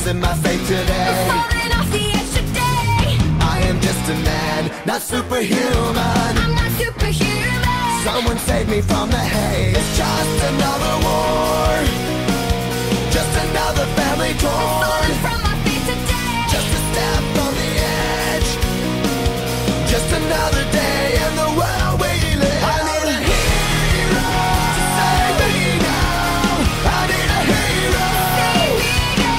losing my faith today. Falling off the edge today. I am just a man, not superhuman. I'm not superhuman. Someone save me from the haze. It's just another war, just another family torn. Falling from my feet today. Just a step on the edge, just another day in the world we live. I need a hero to save me now. I need a hero.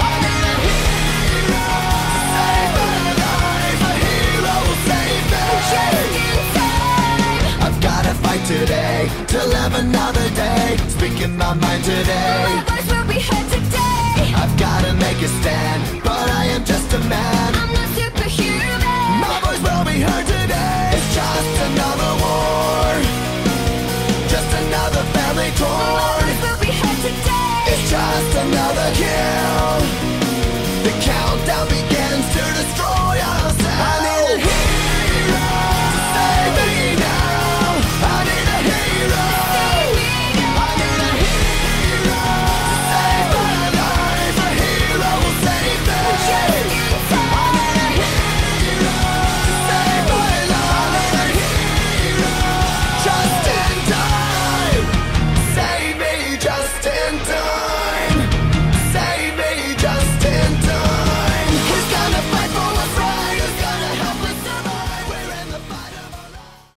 I need a hero to save my life. A hero will save me. Just in time. I've gotta fight today to live another day. Speaking my mind today. My voice will be heard today. I've gotta make a stand, but I am just a man. I'm not superhuman. My voice will be heard today. It's just another war, just another family My torn. voice will be heard today. It's just another kill. The countdown begins.